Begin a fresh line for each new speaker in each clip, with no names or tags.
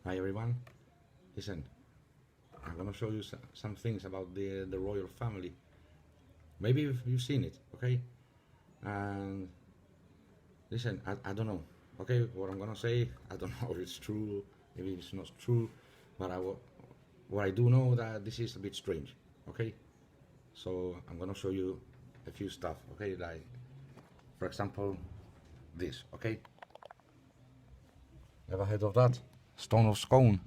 Hi everyone. Listen, I'm gonna show you some things about the royal family. Maybe you've seen it, okay? And listen, I don't know, okay? What I'm gonna say, I don't know if it's true, maybe it's not true, but what I do know that this is a bit strange, okay? So I'm gonna show you a few stuff, okay? Like, for example, this, okay? Ever heard of that? Stone of Scone.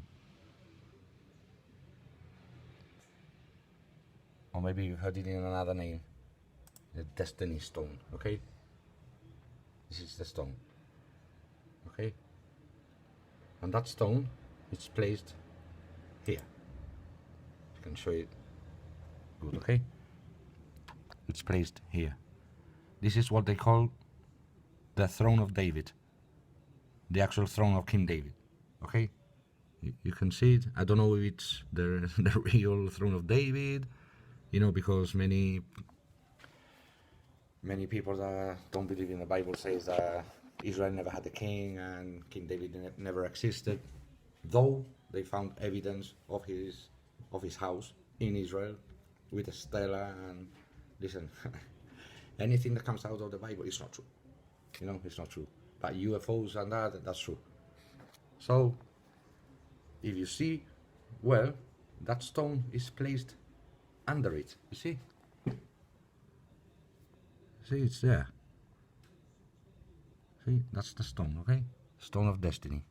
Or maybe you've heard it in another name. The Destiny Stone, okay? This is the stone, okay? And that stone is placed here. I can show it good, okay? It's placed here. This is what they call the throne of David, the actual throne of King David, okay? You can see it. I don't know if it's the real throne of David, you know, because many people that don't believe in the Bible says that Israel never had a king and King David never existed, though they found evidence of his house in Israel with a stela. And listen, anything that comes out of the Bible is not true. You know, it's not true. But UFOs and that's true. So if you see, well, that stone is placed under it. You see? See, it's there. See, that's the stone, okay? Stone of Destiny.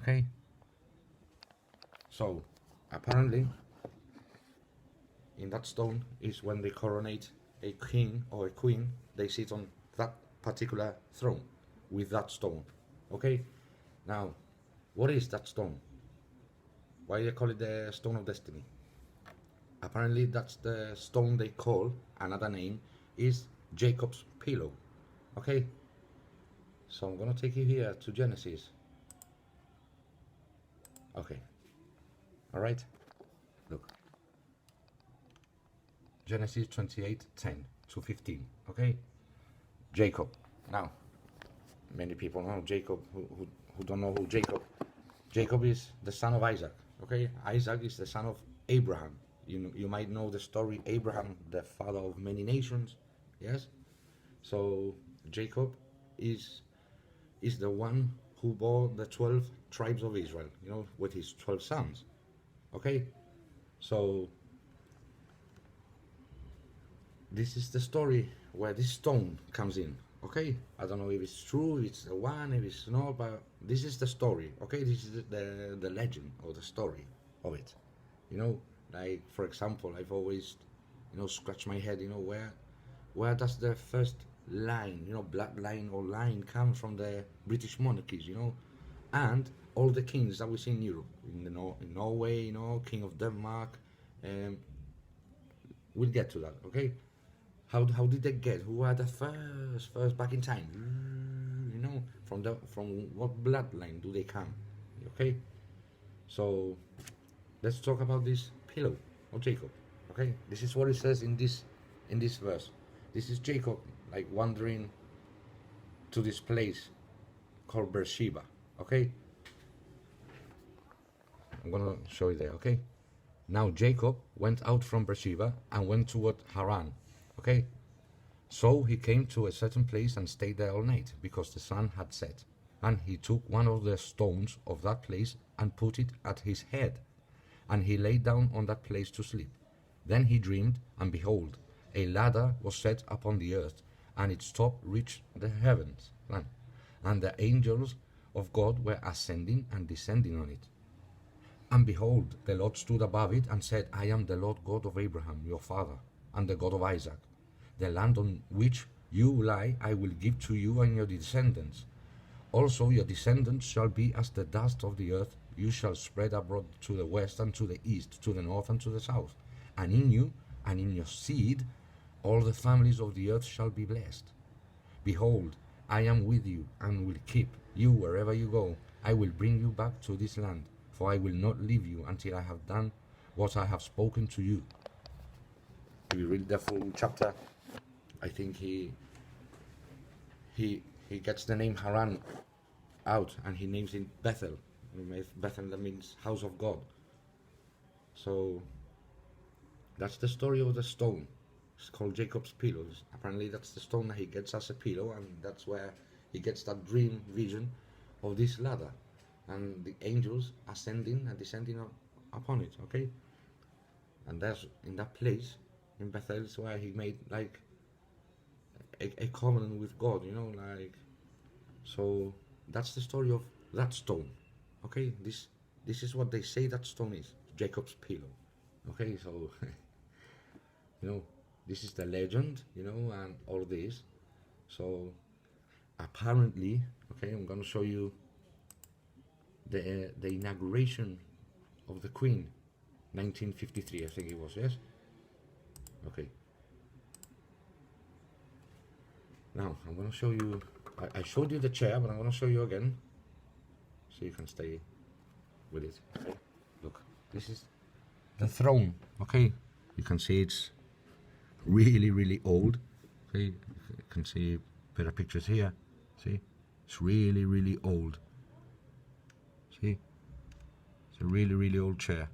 Okay? So, apparently, in that stone is when they coronate a king or a queen, they sit on that particular throne with that stone. Okay? Now, what is that stone? Why do they call it the Stone of Destiny? Apparently, that's the stone they call, another name is Jacob's pillow. Okay? So I'm gonna take you here to Genesis. Okay. Alright? Look. Genesis 28:10 to 15. Okay? Jacob. Now, many people know Jacob who don't know who Jacob is the son of Isaac. Okay? Isaac is the son of Abraham. You might know the story Abraham, the father of many nations. Yes? So Jacob is the one who bore the 12 tribes of Israel, you know, with his 12 sons. Okay? So this is the story where this stone comes in. Okay? I don't know if it's true, if it's the one, if it's not, but this is the story. Okay? This is the legend or the story of it. You know, like for example, I've always, you know, scratched my head, you know, where does the first line, you know, bloodline or line come from the British monarchies, you know, and all the kings that we see in Europe, in Norway, you know, King of Denmark. Um, we'll get to that, okay? How did they get? Who are the first back in time? You know, from what bloodline do they come? Okay, so let's talk about this pillow of Jacob. Okay, this is what it says in this verse. This is Jacob like wandering to this place called Beersheba. Okay, I'm gonna show you there. Okay, now Jacob went out from Beersheba and went toward Haran. Okay, so he came to a certain place and stayed there all night because the sun had set. And he took one of the stones of that place and put it at his head. And he lay down on that place to sleep. Then he dreamed, and behold, a ladder was set upon the earth, and its top reached the heavens. And the angels of God were ascending and descending on it. And behold, the Lord stood above it and said, I am the Lord God of Abraham, your father, and the God of Isaac. The land on which you lie I will give to you and your descendants. Also your descendants shall be as the dust of the earth. You shall spread abroad to the west and to the east, to the north and to the south. And in you and in your seed all the families of the earth shall be blessed. Behold, I am with you and will keep you wherever you go. I will bring you back to this land, for I will not leave you until I have done what I have spoken to you. If you read the full chapter, I think he gets the name Haran out and he names it Bethel. Bethel means house of God. So that's the story of the stone. It's called Jacob's pillow. Apparently that's the stone that he gets as a pillow, and that's where he gets that dream vision of this ladder and the angels ascending and descending upon it, okay? And that's in that place in Bethel is where he made like a covenant with God, like. So that's the story of that stone, okay? This is what they say that stone is, Jacob's pillow, okay? So this is the legend, and all this. So apparently, okay, I'm gonna show you the inauguration of the Queen, 1953, I think it was, yes? Okay. Now, I'm gonna show you, I showed you the chair, but I'm gonna show you again, so you can stay with it. Okay. Look, this is the throne, okay? You can see it's really, really old. Okay, you can see better pictures here. See, it's really, really old. See, it's a really, really old chair.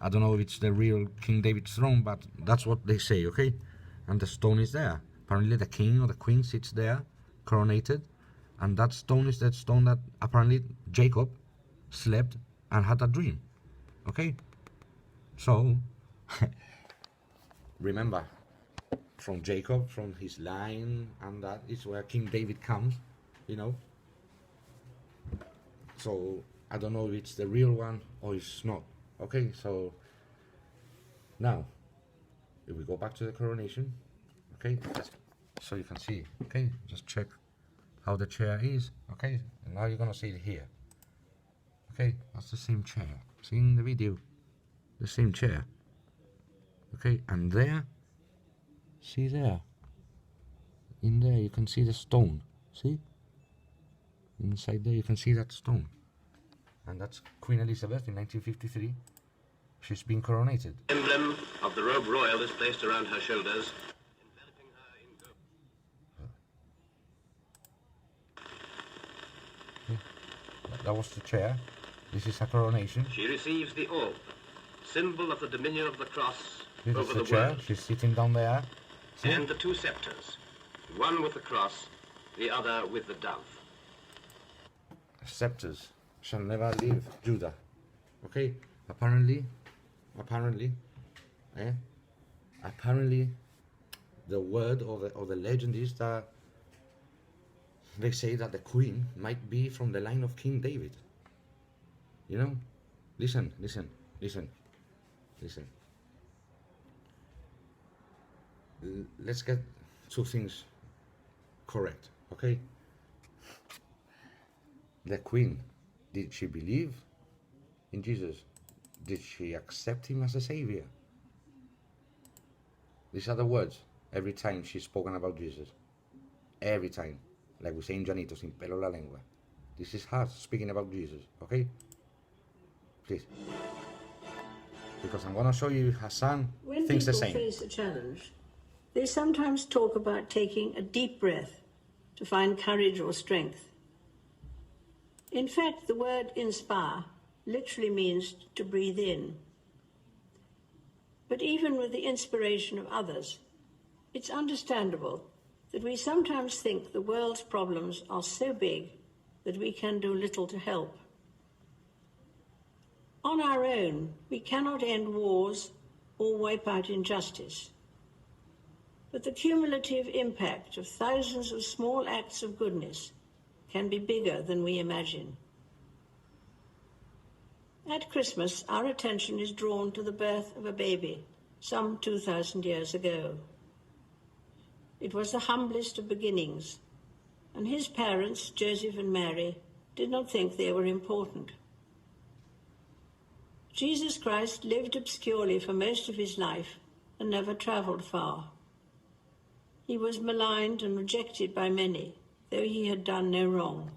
I don't know if it's the real King David's throne, but that's what they say, okay? And the stone is there. Apparently the king or the queen sits there, coronated, and that stone is that stone that apparently Jacob slept and had a dream, okay? So, remember, from Jacob, from his line, and that is where King David comes, So, I don't know if it's the real one or it's not. Okay, so now, if we go back to the coronation, okay, so you can see, okay, just check how the chair is, okay, and now you're gonna see it here. Okay, that's the same chair. See in the video, the same chair. Okay, and there, see there, in there you can see the stone, see? Inside there you can see that stone. And that's Queen Elizabeth in 1953. She's been coronated.
The emblem of the robe royal is placed around her shoulders, enveloping her in gold.
Okay. That was the chair. This is her coronation.
She receives the orb, symbol of the dominion of the cross
This
over
is
the
the chair.
world.
She's sitting down there. See?
And the two scepters, one with the cross, the other with the dove.
Scepters shall never leave Judah. Okay, apparently, the word or the legend is that they say that the queen might be from the line of King David. Listen. Let's get two things correct, okay? The queen, did she believe in Jesus? Did she accept him as a savior? These are the words every time she's spoken about Jesus. Every time. Like we say in Janito, sin pelo la lengua. This is her speaking about Jesus, okay? Please. Because I'm going to show you Hassan thinks the same.
When people face a challenge, they sometimes talk about taking a deep breath to find courage or strength. In fact, the word inspire literally means to breathe in. But even with the inspiration of others, it's understandable that we sometimes think the world's problems are so big that we can do little to help. On our own, we cannot end wars or wipe out injustice. But the cumulative impact of thousands of small acts of goodness can be bigger than we imagine. At Christmas, our attention is drawn to the birth of a baby some 2,000 years ago. It was the humblest of beginnings, and his parents, Joseph and Mary, did not think they were important. Jesus Christ lived obscurely for most of his life and never traveled far. He was maligned and rejected by many, though he had done no wrong.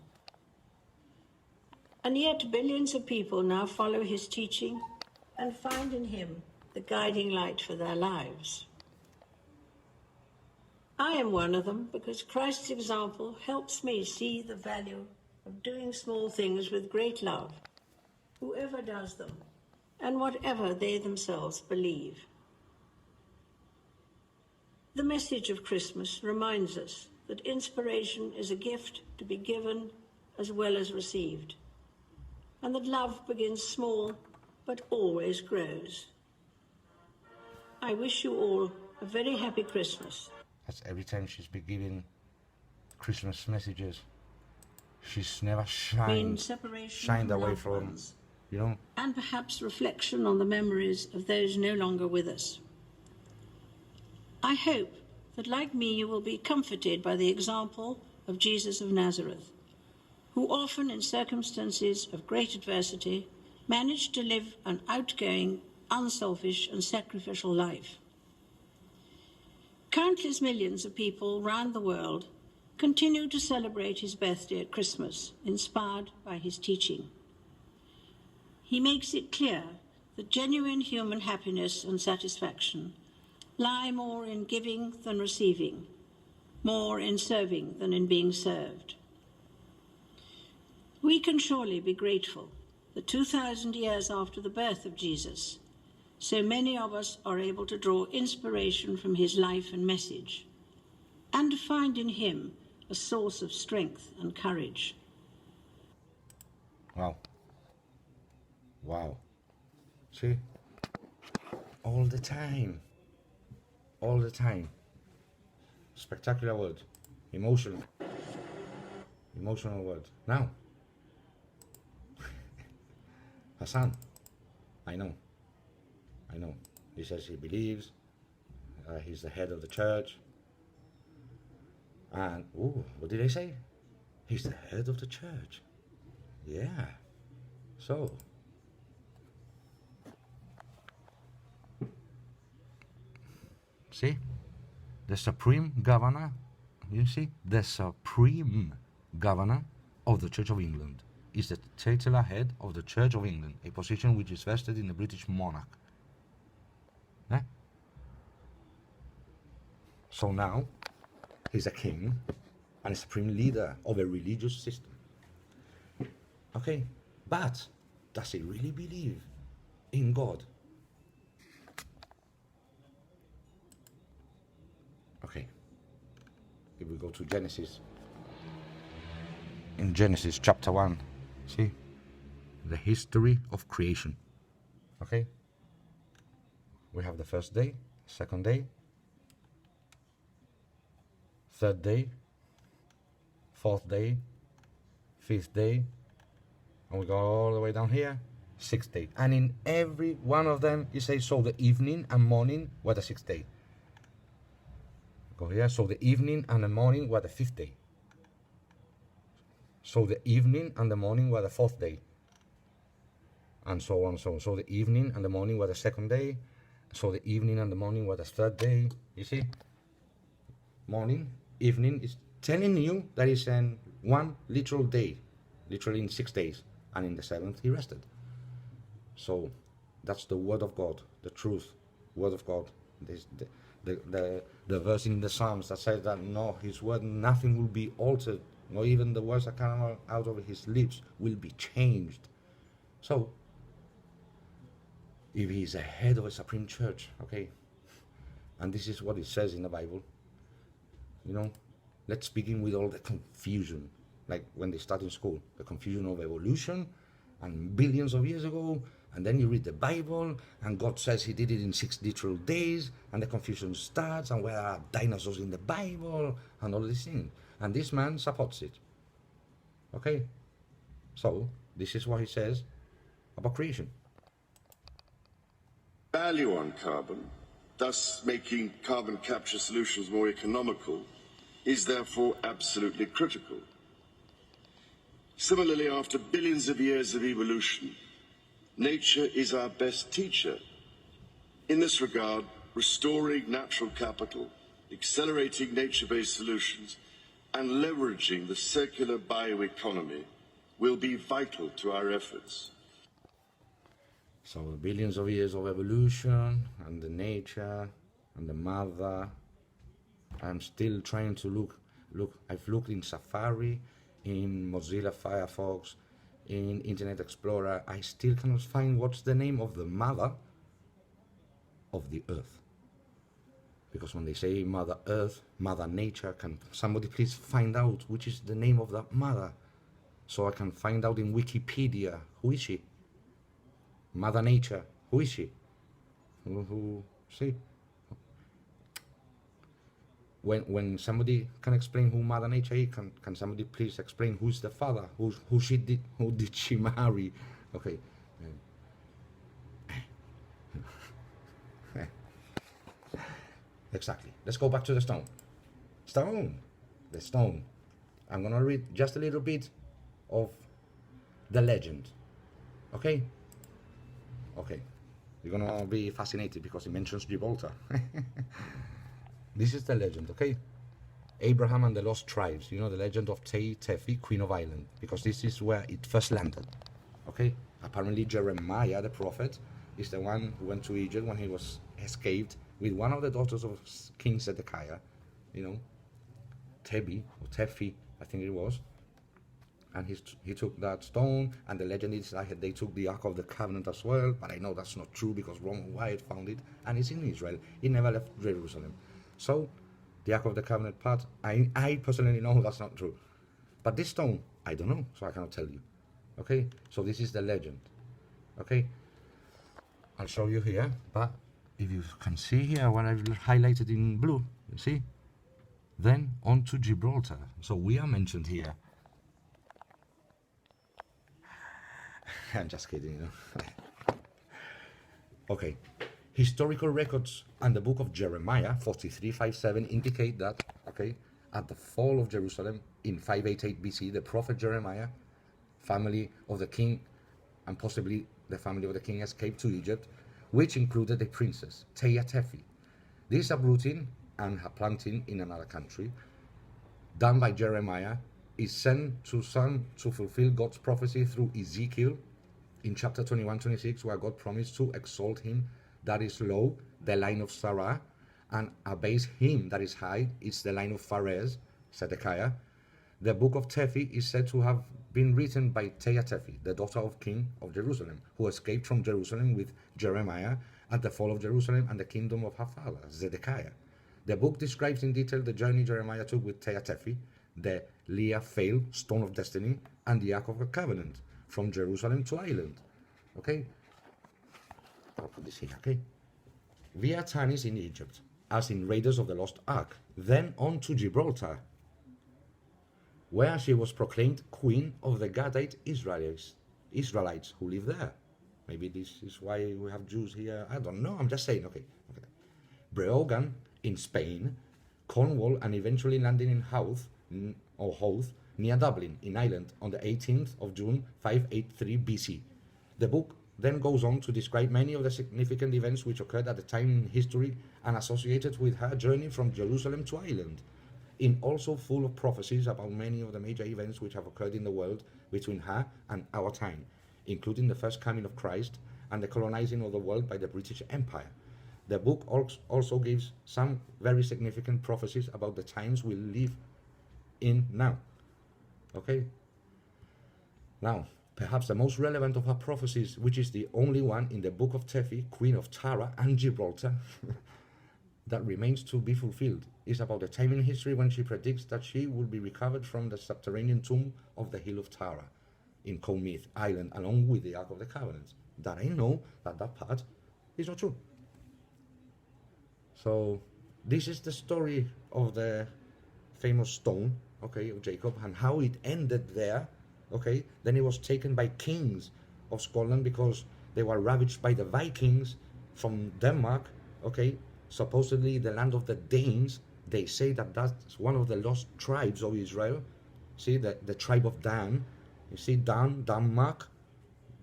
And yet billions of people now follow his teaching and find in him the guiding light for their lives. I am one of them because Christ's example helps me see the value of doing small things with great love whoever does them, and whatever they themselves believe. The message of Christmas reminds us that inspiration is a gift to be given as well as received, and that love begins small but always grows. I wish you all a very happy Christmas.
That's every time she's been giving Christmas messages, she's never shined away from, you know.
And perhaps reflection on the memories of those no longer with us. I hope that, like me, you will be comforted by the example of Jesus of Nazareth, who often, in circumstances of great adversity, managed to live an outgoing, unselfish and sacrificial life. Countless millions of people round the world continue to celebrate his birthday at Christmas, inspired by his teaching. He makes it clear that genuine human happiness and satisfaction lie more in giving than receiving, more in serving than in being served. We can surely be grateful that 2,000 years after the birth of Jesus, so many of us are able to draw inspiration from his life and message, and to find in him a source of strength and courage.
Wow. Wow. See? All the time. All the time. Spectacular word. Emotional. Emotional word. Now. Hassan. I know. He says he believes. He's the head of the church. And, what did I say? He's the head of the church. Yeah. So. See? The supreme governor, you see? The supreme governor of the Church of England is the titular head of the Church of England, a position which is vested in the British monarch. Eh? So now, he's a king and a supreme leader of a religious system. Okay, but does he really believe in God? Okay, if we go to Genesis, in Genesis chapter 1, see, the history of creation. Okay, we have the first day, second day, third day, fourth day, fifth day, and we go all the way down here, sixth day. And in every one of them, you say, so the evening and morning were the sixth day. Go here, so the evening and the morning were the fifth day. So the evening and the morning were the fourth day. And so on, so on. So the evening and the morning were the second day. So the evening and the morning were the third day. You see? Morning, evening is telling you that it's in one literal day. Literally in 6 days. And in the seventh he rested. So that's the word of God, the truth, word of God. This, the verse in the Psalms that says that no, his word, nothing will be altered, not even the words that come out of his lips will be changed. So if he's a head of a supreme church, okay, and this is what it says in the Bible, you know, let's begin with all the confusion, like when they start in school, the confusion of evolution and billions of years ago, and then you read the Bible and God says he did it in 6 literal days, and the confusion starts, and where are dinosaurs in the Bible and all these things, and this man supports it. Okay, so this is what he says about creation.
Value on carbon, thus making carbon capture solutions more economical, is therefore absolutely critical. Similarly, after billions of years of evolution, nature is our best teacher. In this regard, restoring natural capital, accelerating nature-based solutions, and leveraging the circular bioeconomy will be vital to our efforts.
So billions of years of evolution and the nature and the mother. I'm still trying to look. I've looked in Safari, in Mozilla Firefox, in Internet Explorer, I still cannot find what's the name of the mother of the earth. Because when they say Mother Earth, Mother Nature, can somebody please find out which is the name of that mother? So I can find out in Wikipedia, who is she? Mother Nature, who is she? Who see? When somebody can explain who Mother Nature is, can somebody please explain who's the father? Who did she marry? Okay. Exactly. Let's go back to the stone. The stone. I'm gonna read just a little bit of the legend. Okay? Okay. You're gonna be fascinated because it mentions Gibraltar. This is the legend, okay? Abraham and the Lost Tribes. You know the legend of Tefi, Queen of Ireland, because this is where it first landed. Okay? Apparently Jeremiah, the prophet, is the one who went to Egypt when he was escaped with one of the daughters of King Zedekiah, you know, Tebi, or Tefi, I think it was. And he took that stone, and the legend is that they took the Ark of the Covenant as well, but I know that's not true because Roman Wyatt found it, and it's in Israel. It never left Jerusalem. So, the Ark of the Covenant part, I personally know that's not true. But this stone, I don't know, so I cannot tell you. Okay, so this is the legend. Okay, I'll show you here, but if you can see here what I've highlighted in blue, you see? Then on to Gibraltar. So we are mentioned here. I'm just kidding, you know. Okay. Historical records and the book of Jeremiah 43:5-7 indicate that, okay, at the fall of Jerusalem in 588 BC, the prophet Jeremiah, family of the king, and possibly the family of the king escaped to Egypt, which included a princess, Tefi. This uprooting and her planting in another country, done by Jeremiah, is sent to some to fulfill God's prophecy through Ezekiel in chapter 21-26, where God promised to exalt him that is low, the line of Sarah, and abase him that is high, it's the line of Phares, Zedekiah. The book of Tefi is said to have been written by Tefi, the daughter of King of Jerusalem, who escaped from Jerusalem with Jeremiah at the fall of Jerusalem and the kingdom of her father, Zedekiah. The book describes in detail the journey Jeremiah took with Tefi, the Leah Fail, Stone of Destiny, and the Ark of the Covenant, from Jerusalem to Ireland. Okay? I'll put this here, okay? Via Tanis in Egypt, as in Raiders of the Lost Ark, then on to Gibraltar, where she was proclaimed Queen of the Gadite Israelites who live there. Maybe this is why we have Jews here. I don't know. I'm just saying. Okay. Breogan in Spain, Cornwall, and eventually landing in Howth, near Dublin, in Ireland, on the 18th of June, 583 BC. The book then goes on to describe many of the significant events which occurred at the time in history and associated with her journey from Jerusalem to Ireland, in also full of prophecies about many of the major events which have occurred in the world between her and our time, including the first coming of Christ and the colonizing of the world by the British Empire. The book also gives some very significant prophecies about the times we live in now. Okay? Now, perhaps the most relevant of her prophecies, which is the only one in the book of Tefi, Queen of Tara and Gibraltar, that remains to be fulfilled, is about the time in history when she predicts that she will be recovered from the subterranean tomb of the Hill of Tara in Comith Island, along with the Ark of the Covenant. That I know that part is not true. So this is the story of the famous stone, okay, of Jacob, and how it ended there. Okay, then it was taken by kings of Scotland because they were ravaged by the Vikings from Denmark. Okay, supposedly the land of the Danes. They say that that's one of the lost tribes of Israel. See, the tribe of Dan. You see, Dan, Denmark,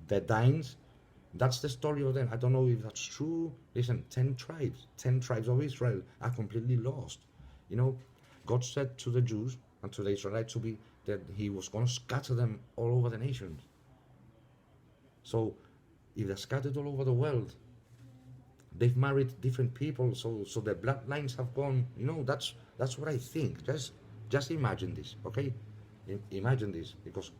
the Danes. That's the story of them. I don't know if that's true. Listen, 10 tribes of Israel are completely lost. You know, God said to the Jews and to the Israelites that he was going to scatter them all over the nations. So, if they're scattered all over the world, they've married different people, so their bloodlines have gone. You know, that's what I think. Just imagine this, okay? Imagine this, because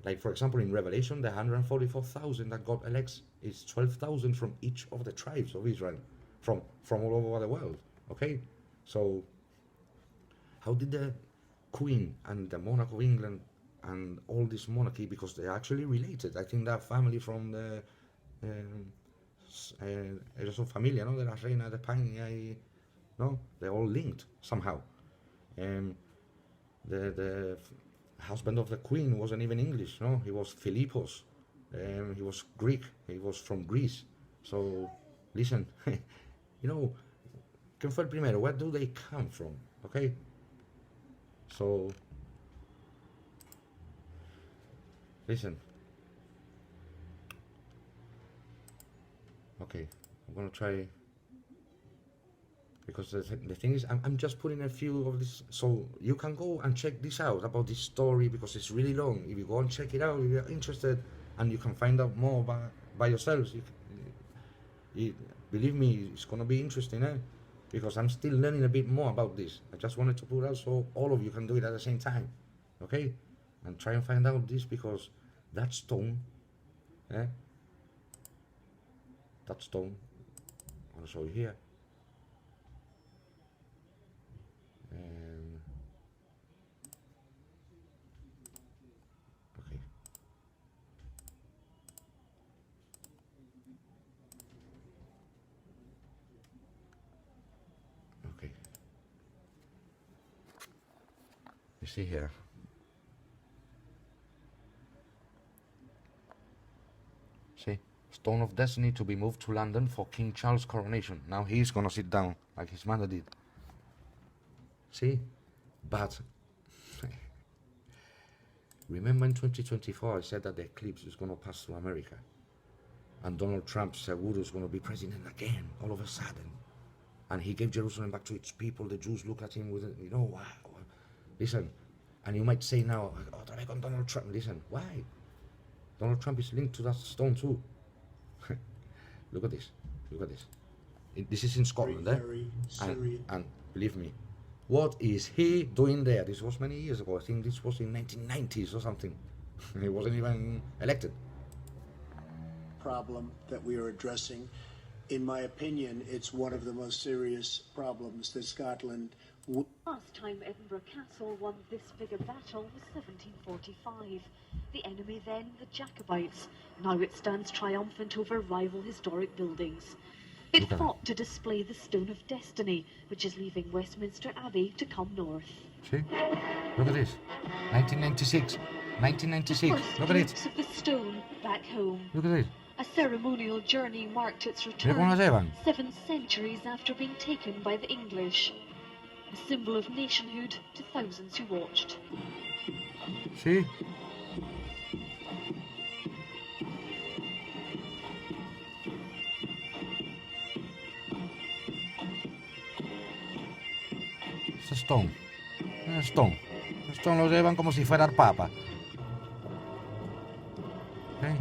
Like, for example, in Revelation, the 144,000 that God elects is 12,000 from each of the tribes of Israel, from all over the world. Okay, so how did the Queen and the monarch of England and all this monarchy, because they're actually related. I think that family from the ellos son familia, ¿no? De la reina de España y, no, they're all linked somehow. The husband of the Queen wasn't even English, no, he was Philippos. He was Greek. He was from Greece. So, listen, you know, ¿quién fue el primero? Where do they come from? Okay. So, listen. Okay, I'm gonna try, because the thing is, I'm just putting a few of this, so you can go and check this out about this story, because it's really long. If you go and check it out, if you're interested, and you can find out more by yourselves, believe me, it's gonna be interesting, because I'm still learning a bit more about this. I just wanted to put out so all of you can do it at the same time, okay? And try and find out this, because that stone, that stone, I'll show you here. Okay. Okay. You see here. See? Stone of Destiny to be moved to London for King Charles' coronation. Now he's gonna sit down like his mother did. See? But remember in 2024 I said that the eclipse is gonna pass through America. And Donald Trump seguro is gonna be president again, all of a sudden. And he gave Jerusalem back to its people. The Jews look at him with, you know, wow. Listen, and you might say now, otra vez con Donald Trump. Listen, why? Donald Trump is linked to that stone too. Look at this. Look at this. This is in Scotland, and believe me, what is he doing there? This was many years ago. I think this was in 1990s or something. He wasn't even elected.
Problem that we are addressing. In my opinion, it's one of the most serious problems that Scotland.
Last time Edinburgh Castle won this bigger battle was 1745. The enemy then, the Jacobites. Now it stands triumphant over rival historic buildings. It fought to display the Stone of Destiny, which is leaving Westminster Abbey to come north.
See? Look at this. 1996. 1996.
First
Look at it.
glimpse of the stone back home.
Look at it.
A ceremonial journey marked its return
cómo lo llevan.
7 centuries after being taken by the English. A symbol of nationhood to thousands who watched.
Sí. It's a stone. A stone. A stone lo llevan como si fuera el Papa. Okay.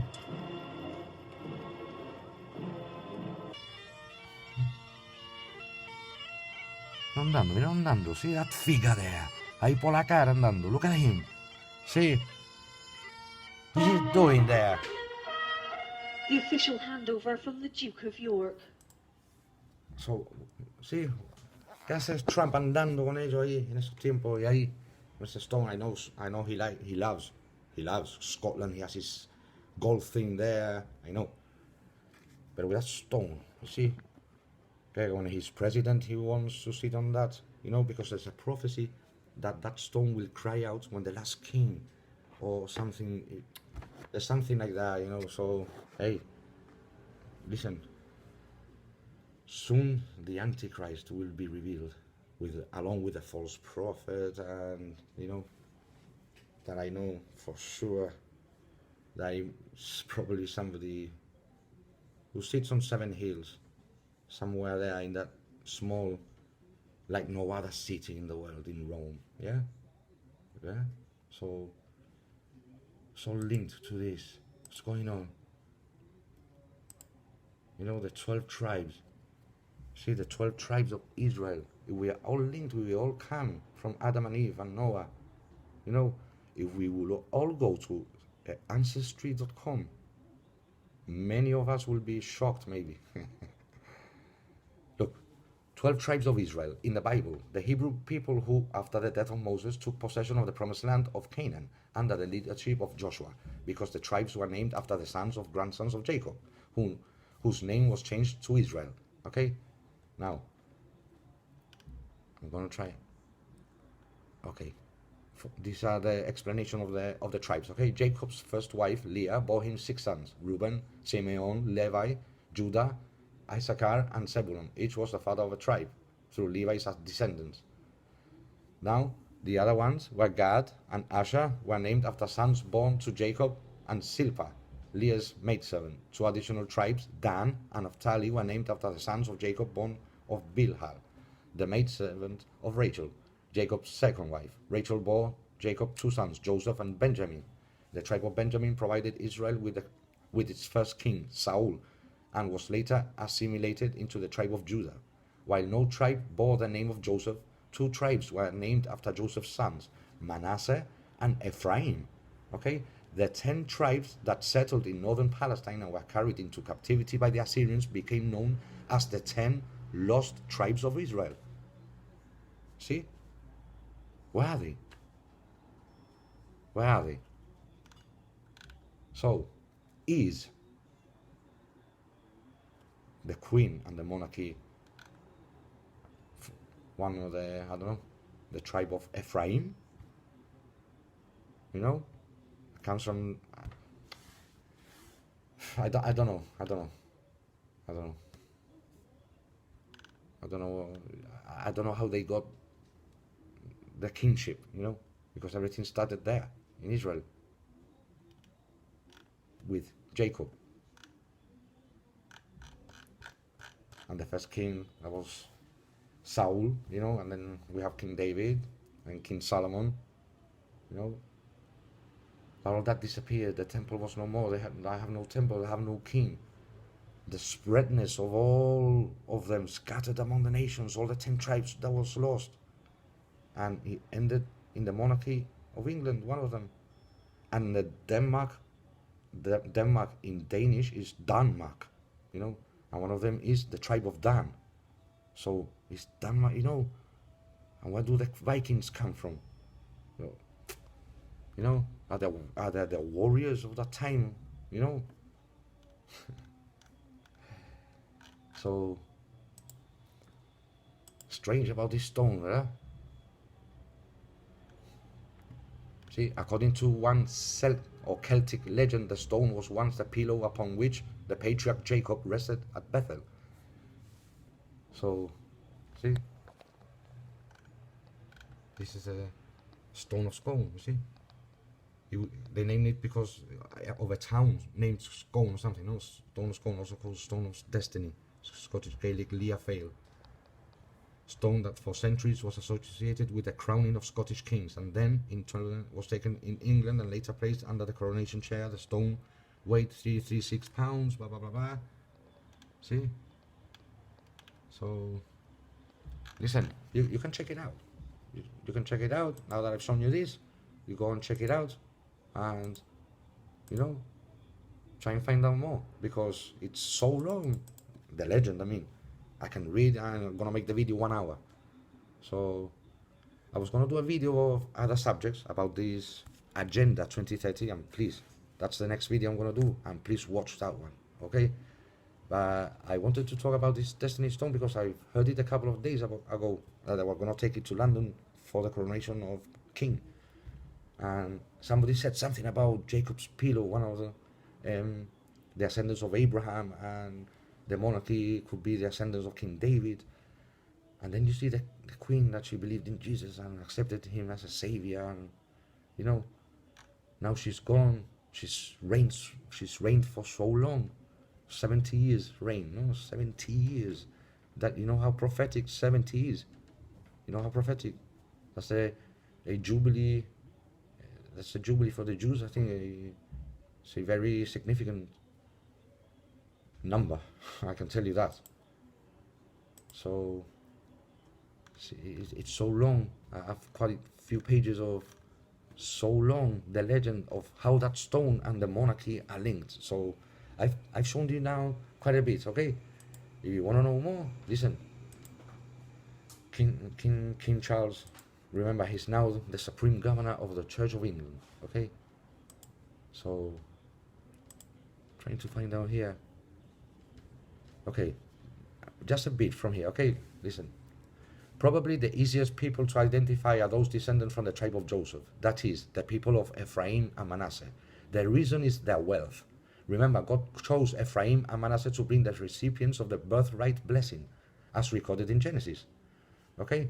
Andando, mira andando. See that figure there. Ahí por la cara andando. Look at him. See? What's he doing there?
The official handover from the Duke of York.
So, sí, ¿qué hace Trump andando con ellos ahí en esos tiempos? Y ahí, Mr. Stone, I know he loves Scotland. He has his gold thing there. I know. But with that stone, you see, okay, when he's president, he wants to sit on that, you know, because there's a prophecy that that stone will cry out when the last king or something. There's something like that, you know. So, hey, listen. Soon the Antichrist will be revealed, along with the false prophet, and you know that I know for sure that it's probably somebody who sits on 7 hills, somewhere there in that small, like no other city in the world, in Rome. Yeah, yeah. So linked to this. What's going on? You know, the 12 tribes. See, the 12 tribes of Israel, we are all linked, we all come from Adam and Eve and Noah. You know, if we will all go to Ancestry.com. Many of us will be shocked, maybe. Look, 12 tribes of Israel in the Bible, the Hebrew people who, after the death of Moses, took possession of the promised land of Canaan under the leadership of Joshua, because the tribes were named after the sons of grandsons of Jacob, whose name was changed to Israel. Okay? Now, I'm going to try. Okay. These are the explanation of the tribes. Okay, Jacob's first wife Leah bore him 6 sons: Reuben, Simeon, Levi, Judah, Issachar, and Zebulun. Each was the father of a tribe through Levi's descendants. Now the other ones were Gad and Asher, were named after sons born to Jacob, and Zilpah, Leah's maidservant. 2 additional tribes, Dan and Naphtali, were named after the sons of Jacob, born of Bilhah, the maidservant of Rachel, Jacob's second wife. Rachel bore Jacob 2 sons, Joseph and Benjamin. The tribe of Benjamin provided Israel with its first king, Saul, and was later assimilated into the tribe of Judah. While no tribe bore the name of Joseph, 2 tribes were named after Joseph's sons, Manasseh and Ephraim. Okay, the 10 tribes that settled in northern Palestine and were carried into captivity by the Assyrians became known as the 10 lost tribes of Israel. See? Where are they? Where are they? So, is the queen and the monarchy one of the, I don't know, the tribe of Ephraim? You know? It comes from, I don't know. I don't know how they got the kingship, you know, because everything started there in Israel with Jacob. And the first king, that was Saul, you know, and then we have King David and King Solomon, you know. All of that disappeared. The temple was no more. They have no temple, they have no king. The spreadness of all of them scattered among the nations, all the 10 tribes, that was lost. And it ended in the monarchy of England, one of them. And the Denmark in Danish is Danmark, you know, and one of them is the tribe of Dan. So it's Denmark, you know. And where do the Vikings come from? You know, are they the warriors of that time, you know? So strange about this stone, right? See, according to one Celtic legend, the stone was once the pillow upon which the patriarch Jacob rested at Bethel. So, see, this is a stone of Scone, you see. They named it because of a town named Scone or something. No, Stone of Scone, also called Stone of Destiny, Scottish Gaelic Leah Fail. Stone that for centuries was associated with the crowning of Scottish kings, and then in turn was taken in England and later placed under the coronation chair. The stone weighed 336 pounds, blah blah blah blah. See? So, listen, you can check it out. You can check it out. Now that I've shown you this, you go and check it out, and, you know, try and find out more, because it's so long. The legend, I mean. I can read, and I'm gonna make the video 1 hour. So I was gonna do a video of other subjects about this Agenda 2030, and please, that's the next video I'm gonna do, and please watch that one, okay? But I wanted to talk about this Destiny Stone because I heard it a couple of days ago that they were gonna take it to London for the coronation of King, and somebody said something about Jacob's pillow, one of the ascendants of Abraham, and the monarchy could be the ascendants of King David. And then you see the queen, that she believed in Jesus and accepted him as a savior, and, you know, now she's gone. She's reigned for so long, 70 years reign, no, 70 years. That, you know how prophetic 70 is. You know how prophetic. That's a jubilee. That's a jubilee for the Jews. I think it's a very significant number, I can tell you that. So it's so long. I've quite a few pages of so long the legend of how that stone and the monarchy are linked. So I've shown you now quite a bit, okay? If you want to know more, listen. King Charles, remember, he's now the supreme governor of the Church of England, okay? So, trying to find out here. Okay, just a bit from here, okay? Listen. Probably the easiest people to identify are those descended from the tribe of Joseph, that is, the people of Ephraim and Manasseh. The reason is their wealth. Remember, God chose Ephraim and Manasseh to bring the recipients of the birthright blessing, as recorded in Genesis. Okay?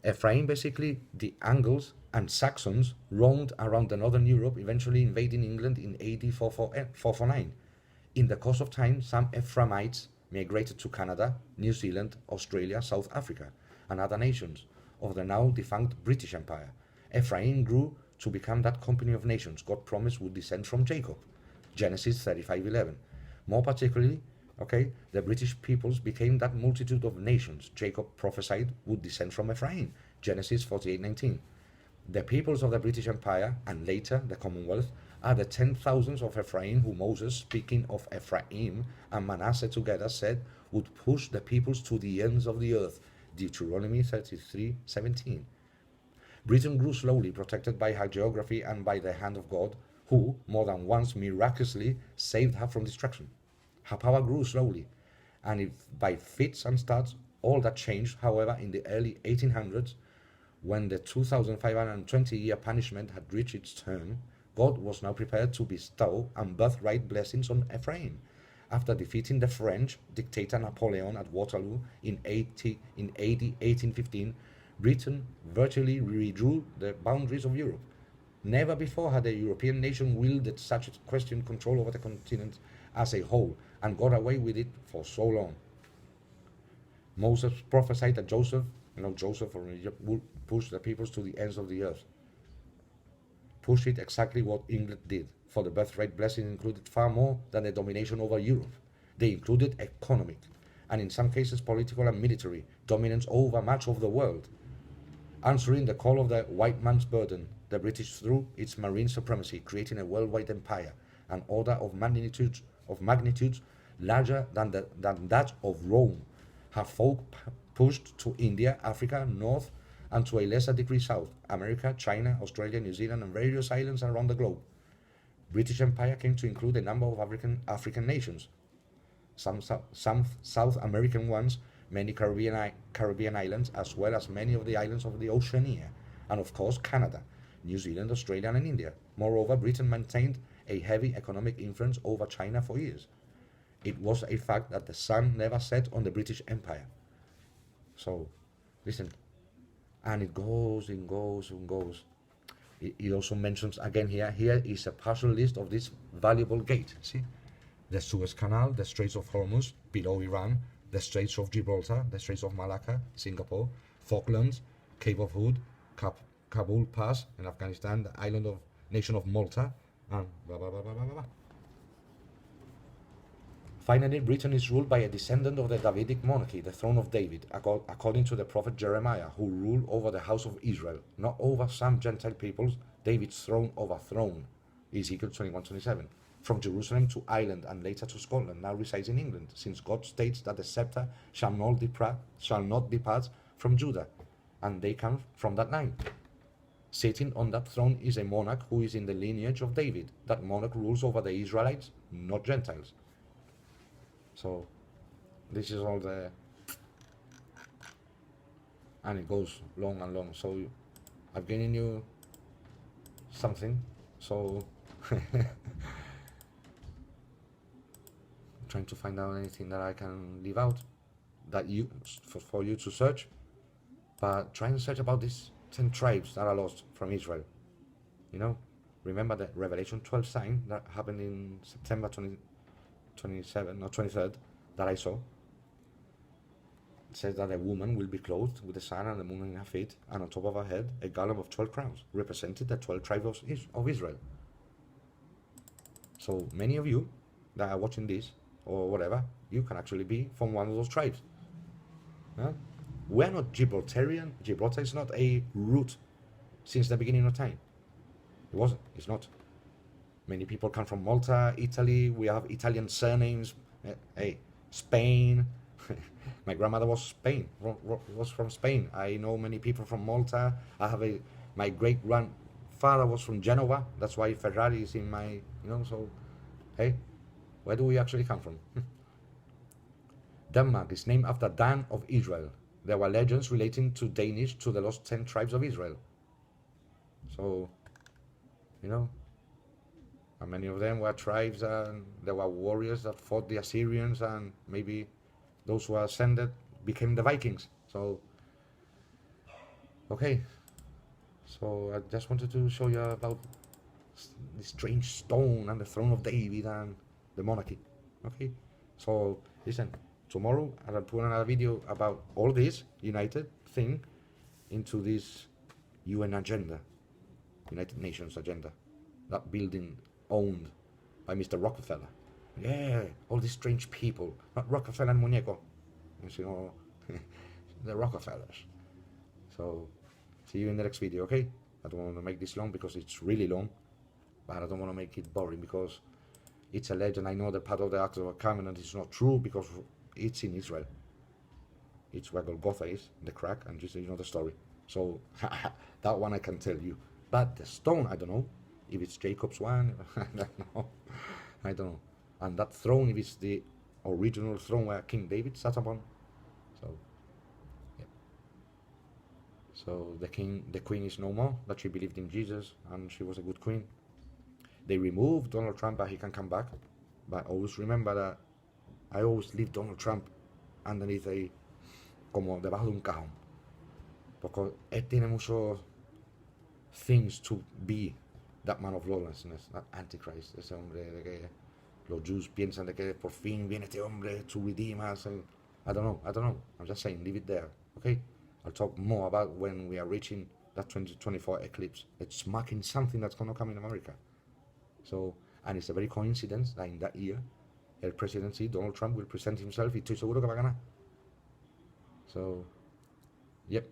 Ephraim, basically, the Angles and Saxons roamed around the northern Europe, eventually invading England in AD 449. In the course of time, some Ephraimites migrated to Canada, New Zealand, Australia, South Africa, and other nations of the now defunct British Empire. Ephraim grew to become that company of nations God promised would descend from Jacob. Genesis 35:11. More particularly, okay, the British peoples became that multitude of nations Jacob prophesied would descend from Ephraim. Genesis 48:19. The peoples of the British Empire, and later the Commonwealth, are the 10,000s of Ephraim who Moses, speaking of Ephraim and Manasseh together, said would push the peoples to the ends of the earth. Deuteronomy 33:17. Britain grew slowly, protected by her geography and by the hand of God, who, more than once, miraculously saved her from destruction. Her power grew slowly, and if by fits and starts. All that changed, however, in the early 1800s, when the 2,520-year punishment had reached its term. God was now prepared to bestow and birthright blessings on Ephraim. After defeating the French dictator Napoleon at Waterloo in AD 1815, Britain virtually redrew the boundaries of Europe. Never before had a European nation wielded such questioned control over the continent as a whole, and got away with it for so long. Moses prophesied that Joseph from Egypt, would push the peoples to the ends of the earth. Push it exactly what England did, for the birthright blessing included far more than the domination over Europe. They included economic, and in some cases political and military, dominance over much of the world. Answering the call of the white man's burden, the British threw its marine supremacy, creating a worldwide empire, an order of magnitudes larger than that of Rome. Her folk pushed to India, Africa, North, and to a lesser degree South America, China, Australia, New Zealand, and various islands around the globe. British Empire came to include a number of African nations, some South American ones, many Caribbean islands, as well as many of the islands of the Oceania, and of course Canada, New Zealand, Australia, and India. Moreover, Britain maintained a heavy economic influence over China for years. It was a fact that the sun never set on the British Empire. So, listen, and it goes and goes and goes. It also mentions again here is a partial list of this valuable gate. See, the Suez Canal, the Straits of Hormuz below Iran, the Straits of Gibraltar, the Straits of Malacca, Singapore, Falklands, Cape of Hood, Kabul Pass in Afghanistan, the nation of Malta, and blah blah blah blah blah blah. Finally, Britain is ruled by a descendant of the Davidic monarchy, the throne of David, according to the prophet Jeremiah, who ruled over the house of Israel, not over some Gentile peoples. David's throne overthrown, Ezekiel 21:27, from Jerusalem to Ireland and later to Scotland, now resides in England, since God states that the scepter shall not depart from Judah, and they come from that line. Sitting on that throne is a monarch who is in the lineage of David. That monarch rules over the Israelites, not Gentiles. So, this is all the, and it goes long and long. So, I've given you something. So, trying to find out anything that I can leave out that for you to search. But try and search about these 10 tribes that are lost from Israel. You know, remember the Revelation 12 sign that happened in September 23rd that I saw. It says that a woman will be clothed with the sun and the moon in her feet, and on top of her head a garland of 12 crowns, representing the 12 tribes of Israel. So many of you that are watching this or whatever, you can actually be from one of those tribes. Huh? We're not Gibraltarian. Gibraltar is not a root since the beginning of time. It wasn't. It's not. Many people come from Malta, Italy. We have Italian surnames. Hey, Spain. My grandmother was from Spain. I know many people from Malta. My great grandfather was from Genova. That's why Ferrari is in my, so, hey, where do we actually come from? Denmark is named after Dan of Israel. There were legends relating to Danish to the lost 10 tribes of Israel. So, and many of them were tribes, and there were warriors that fought the Assyrians, and maybe those who ascended became the Vikings. So, okay. So I just wanted to show you about the strange stone and the throne of David and the monarchy. Okay. So listen, tomorrow I'll put another video about all this united thing into this UN agenda, United Nations agenda, that building owned by Mr. Rockefeller. Yeah, all these strange people, not Rockefeller and Muñeco, the Rockefellers. So, see you in the next video, okay? I don't want to make this long because it's really long, but I don't want to make it boring because it's a legend. I know that part of the Ark of the Covenant is not true because it's in Israel. It's where Golgotha is, the crack, and just the story. So, that one I can tell you. But the stone, I don't know. If it's Jacob's one, I don't know. And that throne, if it's the original throne where King David sat upon. So, yeah. So the queen is no more, but she believed in Jesus, and she was a good queen. They removed Donald Trump, but he can come back. But always remember that I always leave Donald Trump underneath como debajo de un cajón. Porque él tiene muchos things to be that man of lawlessness, that Antichrist, ese hombre de que los Jews piensan de que por fin viene este hombre to redeem us. And I don't know. I'm just saying, leave it there, okay? I'll talk more about when we are reaching that 2024 eclipse. It's marking something that's going to come in America. So, and it's a very coincidence that in that year, el presidency, Donald Trump, will present himself y estoy seguro que va a ganar. So, yep.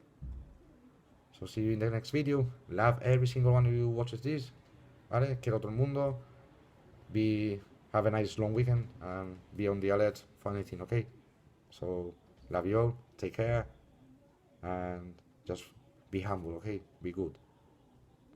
So see you in the next video. Love every single one of you who watches this. Vale, quiero a todo el mundo. Have a nice long weekend and be on the alert for anything, okay? So, love you all. Take care. And just be humble, okay? Be good.